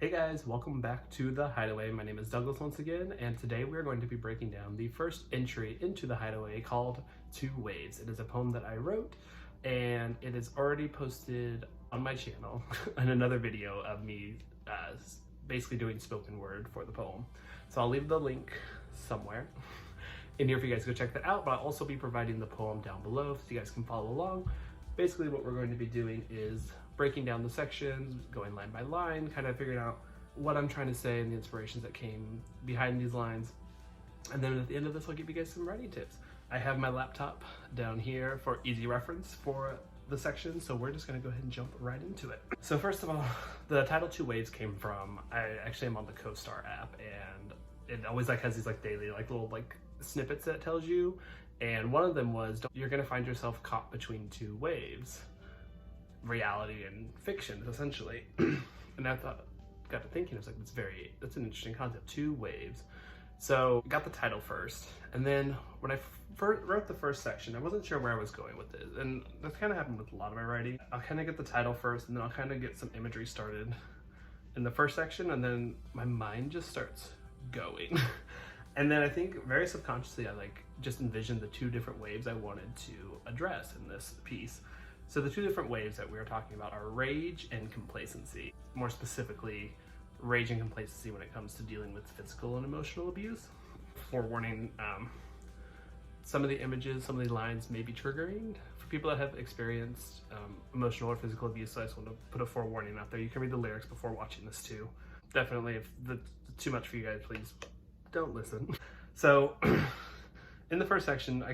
Hey guys, welcome back to the Hideaway. My name is Douglas once again, and today we're going to be breaking down the first entry into the Hideaway called Two Waves. It is a poem that I wrote, and it is already posted on my channel in another video of me basically doing spoken word for the poem. So I'll leave the link somewhere in here for you guys to go check that out, but I'll also be providing the poem down below so you guys can follow along. Basically what we're going to be doing is breaking down the sections, going line by line, kind of figuring out what I'm trying to say and the inspirations that came behind these lines. And then at the end of this, I'll give you guys some writing tips. I have my laptop down here for easy reference for the section, so we're just gonna go ahead and jump right into it. So first of all, the title Two Waves came from, I actually am on the CoStar app, and it always has these daily little snippets that it tells you. And one of them was, you're gonna find yourself caught between two waves. Reality and fiction, essentially. And I got to thinking, I was like, that's an interesting concept, two waves. So I got the title first, and then when I wrote the first section, I wasn't sure where I was going with it, and that's kind of happened with a lot of my writing. I'll kind of get the title first, and then I'll kind of get some imagery started in the first section, and then my mind just starts going. And then I think very subconsciously, I just envisioned the two different waves I wanted to address in this piece. So the two different waves that we are talking about are rage and complacency. More specifically, rage and complacency when it comes to dealing with physical and emotional abuse. Forewarning, some of the images, some of the lines may be triggering for people that have experienced emotional or physical abuse, so I just want to put a forewarning out there. You can read the lyrics before watching this too. Definitely, if that's too much for you guys, please don't listen. So in the first section,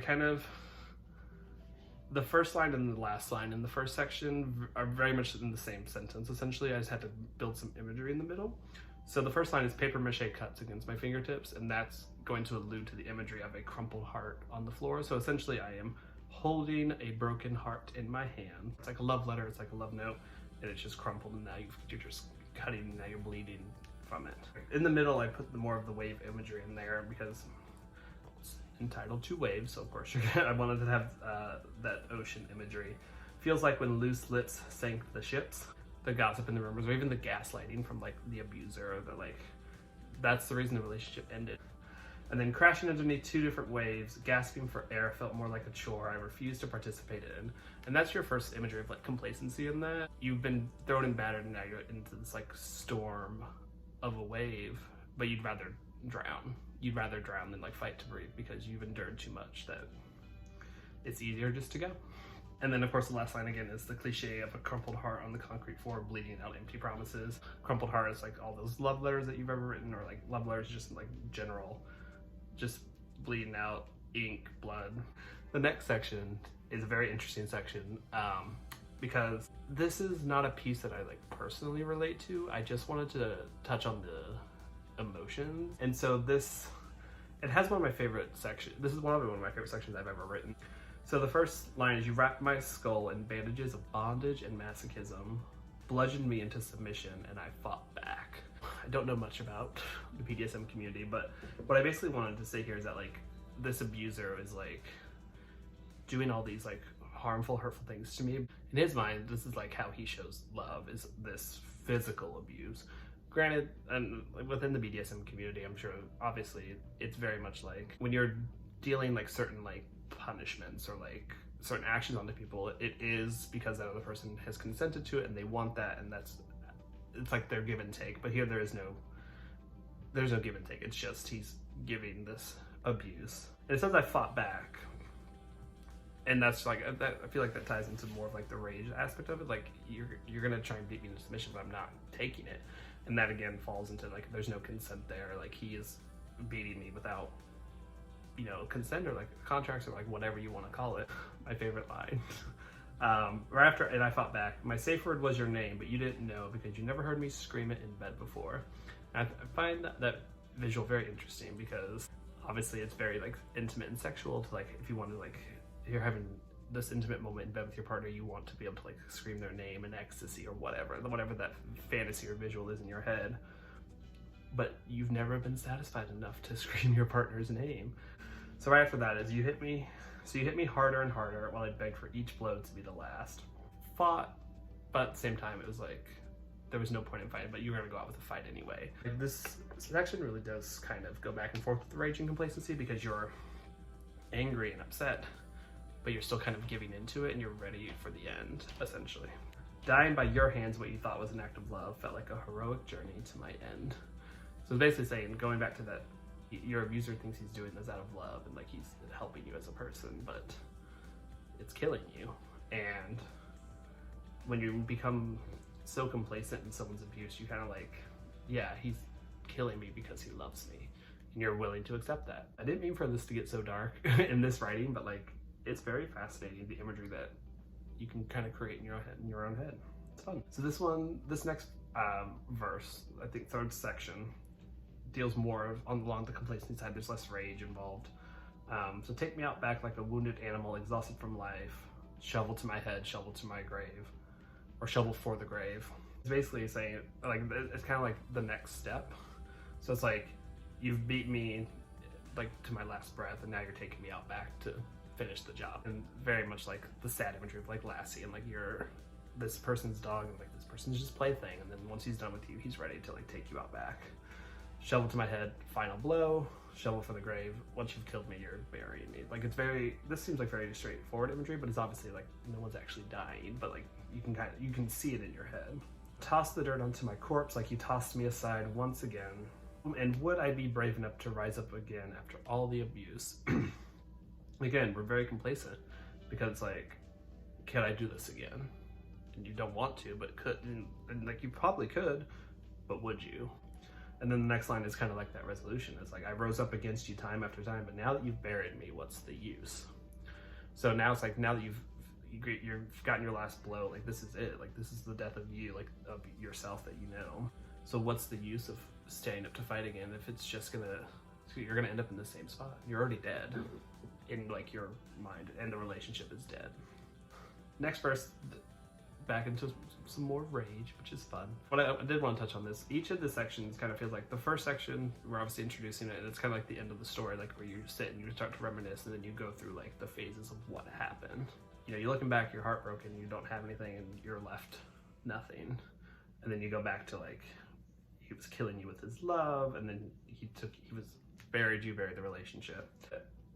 the first line and the last line in the first section are very much in the same sentence. Essentially, I just had to build some imagery in the middle. So the first line is paper-mâché cuts against my fingertips, and that's going to allude to the imagery of a crumpled heart on the floor. So essentially, I am holding a broken heart in my hand. It's like a love letter, it's like a love note, and it's just crumpled, and now you're just cutting, and now you're bleeding from it. In the middle, I put more of the wave imagery in there because entitled Two Waves, so of course I wanted to have that ocean imagery. Feels like when loose lips sank the ships, the gossip in the rumors, or even the gaslighting from the abuser, or that's the reason the relationship ended. And then crashing underneath two different waves, gasping for air felt more like a chore I refused to participate in. And that's your first imagery of complacency in that. You've been thrown and battered, and now you're into this storm of a wave, but you'd rather drown. You'd rather drown than fight to breathe because you've endured too much that it's easier just to go. And then of course the last line again is the cliche of a crumpled heart on the concrete floor bleeding out empty promises. Crumpled heart is all those love letters that you've ever written, or love letters just general, just bleeding out ink, blood. The next section is a very interesting section because this is not a piece that I personally relate to. I just wanted to touch on the emotions, and so it has one of my favorite sections. This is one of my favorite sections I've ever written. So the first line is, you wrapped my skull in bandages of bondage and masochism, bludgeoned me into submission, and I fought back. I don't know much about the BDSM community, but what I basically wanted to say here is that this abuser is doing all these harmful, hurtful things to me. In his mind, this is how he shows love, is this physical abuse. Granted, and within the BDSM community, I'm sure obviously it's very much when you're dealing certain punishments or certain actions onto people, it is because that other person has consented to it and they want that, and it's their give and take. But here there's no give and take. It's just he's giving this abuse. And it says I fought back, and that's I feel that ties into more of the rage aspect of it. You're gonna try and beat me into submission, but I'm not taking it. And that again falls into there's no consent there. He is beating me without consent, or contracts, or whatever you want to call it. My favorite line. Right after, and I fought back, my safe word was your name, but you didn't know because you never heard me scream it in bed before. And I find that visual very interesting because obviously it's very intimate and sexual to if you want to you're having this intimate moment in bed with your partner, you want to be able to scream their name in ecstasy or whatever that fantasy or visual is in your head, but you've never been satisfied enough to scream your partner's name. So right after that is, you hit me harder and harder while I begged for each blow to be the last. Fought, but at the same time it was there was no point in fighting, but you were gonna go out with a fight anyway. Like, this section really does kind of go back and forth with rage and complacency, because you're angry and upset, but you're still kind of giving into it and you're ready for the end, essentially. Dying by your hands, what you thought was an act of love, felt like a heroic journey to my end. So it's basically saying, going back to that, your abuser thinks he's doing this out of love and like he's helping you as a person, but it's killing you. And when you become so complacent in someone's abuse, you kind of like, yeah, he's killing me because he loves me, and you're willing to accept that. I didn't mean for this to get so dark in this writing, but like, it's very fascinating, the imagery that you can kind of create in your own head. It's fun. So this next verse, I think third section, deals more along the complacency side. There's less rage involved. So take me out back like a wounded animal, exhausted from life, shovel to my head, shovel to my grave, or shovel for the grave. It's basically saying, like, it's kind of like the next step. So it's like, you've beat me like to my last breath, and now you're taking me out back to finish the job. And very much like the sad imagery of like Lassie, and like you're this person's dog, and like this person's just plaything, and then once he's done with you, he's ready to like take you out back. Shovel to my head, final blow, shovel for the grave. Once you've killed me, you're burying me. Like, it's very, this seems like very straightforward imagery, but it's obviously like no one's actually dying, but like you can see it in your head. Toss the dirt onto my corpse like you tossed me aside once again. And would I be brave enough to rise up again after all the abuse? Again, we're very complacent, because like, can I do this again? And you don't want to, but could, and like you probably could, but would you? And then the next line is kind of like that resolution. It's like, I rose up against you time after time, but now that you've buried me, what's the use? So now it's like, now that you've gotten your last blow, like this is it. Like, this is the death of you, like of yourself that you know. So what's the use of staying up to fight again if it's just you're gonna end up in the same spot? You're already dead in like your mind, and the relationship is dead. Next verse, back into some more rage, which is fun. But I did want to touch on this. Each of the sections kind of feels like the first section, we're obviously introducing it, and it's kind of like the end of the story, like where you sit and you start to reminisce, and then you go through like the phases of what happened. You know, you're looking back, you're heartbroken, you don't have anything, and you're left nothing. And then you go back to like, he was killing you with his love, and then he buried the relationship.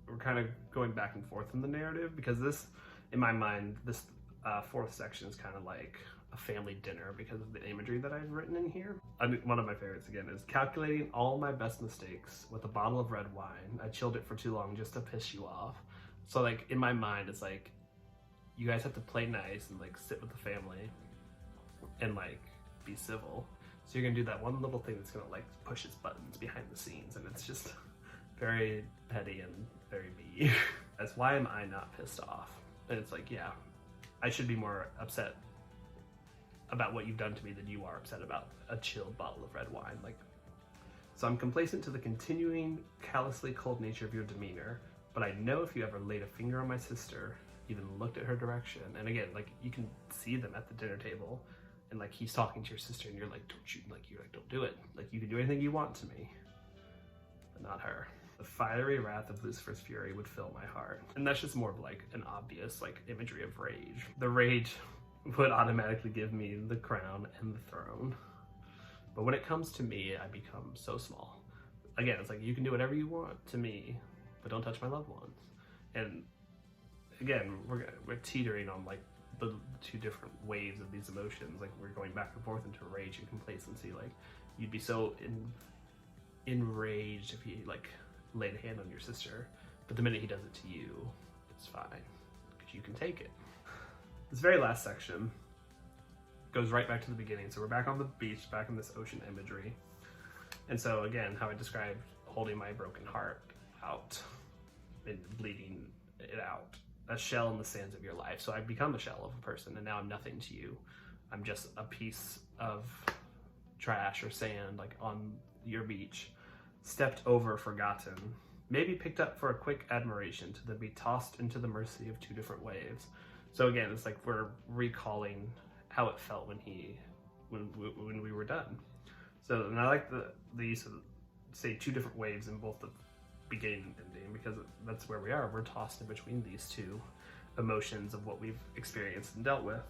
We're kind of going back and forth in the narrative, because this, in my mind, this fourth section is kind of like a family dinner because of the imagery that I've written in here. One of my favorites, again, is calculating all my best mistakes with a bottle of red wine. I chilled it for too long just to piss you off. So like, in my mind, it's like, you guys have to play nice and like sit with the family and like be civil. So you're gonna do that one little thing that's gonna like push its buttons behind the scenes, and it's just very petty and very me. That's why am I not pissed off? And it's like, yeah, I should be more upset about what you've done to me than you are upset about a chilled bottle of red wine. Like, so I'm complacent to the continuing callously cold nature of your demeanor, but I know if you ever laid a finger on my sister, even looked at her direction, and again, like you can see them at the dinner table, and like he's talking to your sister, and you're like, don't do it. Like, you can do anything you want to me, but not her. The fiery wrath of Lucifer's fury would fill my heart. And that's just more of like an obvious like imagery of rage. The rage would automatically give me the crown and the throne. But when it comes to me, I become so small. Again, it's like, you can do whatever you want to me, but don't touch my loved ones. And again, we're teetering on like the two different waves of these emotions. Like, we're going back and forth into rage and complacency. Like, you'd be so enraged if he like laid a hand on your sister, but the minute he does it to you, it's fine, because you can take it. This very last section goes right back to the beginning. So we're back on the beach, back in this ocean imagery. And so again, how I described holding my broken heart out and bleeding it out, a shell in the sands of your life. So I've become a shell of a person, and now I'm nothing to you. I'm just a piece of trash or sand, like on your beach, stepped over, forgotten, maybe picked up for a quick admiration, to then be tossed into the mercy of two different waves. So again, it's like we're recalling how it felt when we were done. So, and I like the use of, say, two different waves in both the beginning and ending, because that's where we are. We're tossed in between these two emotions of what we've experienced and dealt with.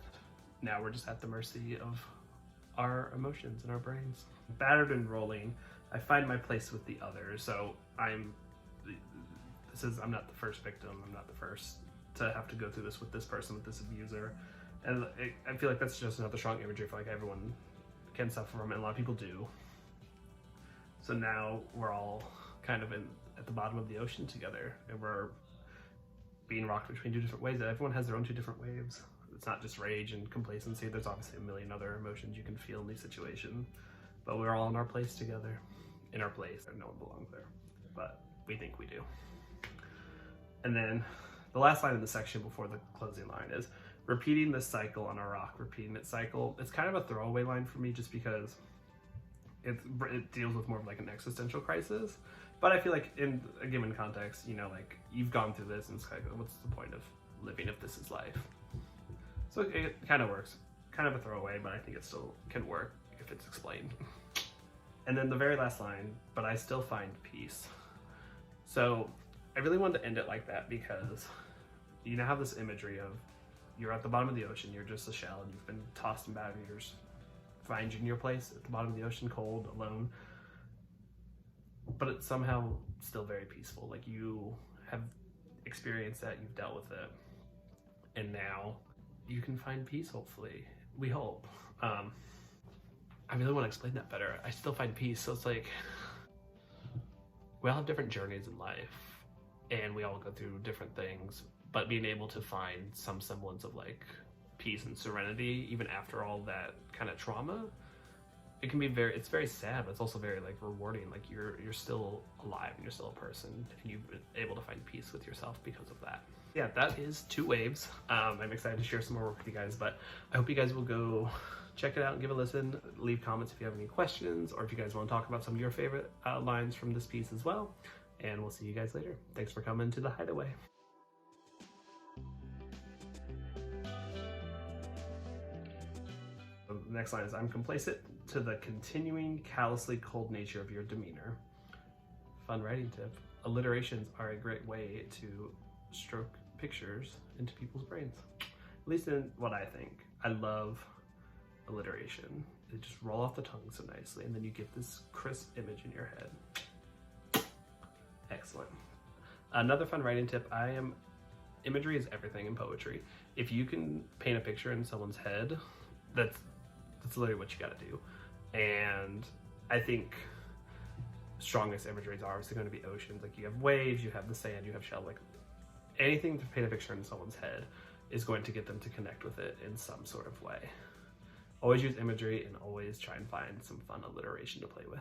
Now we're just at the mercy of our emotions in our brains. Battered and rolling, I find my place with the others. So I'm not the first victim. I'm not the first to have to go through this with this person, with this abuser. And I feel like that's just another strong imagery. I feel like everyone can suffer from it, and a lot of people do. So now we're all kind of at the bottom of the ocean together, and we're being rocked between two different waves. Everyone has their own two different waves. It's not just rage and complacency. There's obviously a million other emotions you can feel in these situations, but we're all in our place together, in our place, and no one belongs there, but we think we do. And then the last line in the section before the closing line is repeating this cycle on a rock, repeating its cycle. It's kind of a throwaway line for me just because it deals with more of like an existential crisis. But I feel like in a given context, you know, like you've gone through this and it's like, what's the point of living if this is life? So it kind of works. Kind of a throwaway, but I think it still can work if it's explained. And then the very last line, but I still find peace. So I really wanted to end it like that because you now have this imagery of you're at the bottom of the ocean, you're just a shell, and you've been tossed and battered, you're just finding your place at the bottom of the ocean, cold, alone. But it's somehow still very peaceful. Like you have experienced that, you've dealt with it, and now you can find peace, hopefully. We hope. I really want to explain that better. I still find peace, so it's like we all have different journeys in life, and we all go through different things, but being able to find some semblance of like peace and serenity, even after all that kind of trauma, it can be it's very sad, but it's also very like rewarding. Like you're still alive and you're still a person, and you've been able to find peace with yourself because of that. Yeah, that is 2 waves. I'm excited to share some more work with you guys, but I hope you guys will go check it out and give it a listen. Leave comments if you have any questions, or if you guys want to talk about some of your favorite lines from this piece as well. And we'll see you guys later. Thanks for coming to the Hideaway. The next line is, I'm complacent to the continuing callously cold nature of your demeanor. Fun writing tip. Alliterations are a great way to stroke pictures into people's brains. At least in what I think. I love alliteration. They just roll off the tongue so nicely, and then you get this crisp image in your head. Excellent. Another fun writing tip, imagery is everything in poetry. If you can paint a picture in someone's head, that's literally what you gotta do. And I think strongest imageries are obviously going to be oceans. Like you have waves, you have the sand, you have shell. Like anything to paint a picture in someone's head is going to get them to connect with it in some sort of way. Always use imagery, and always try and find some fun alliteration to play with.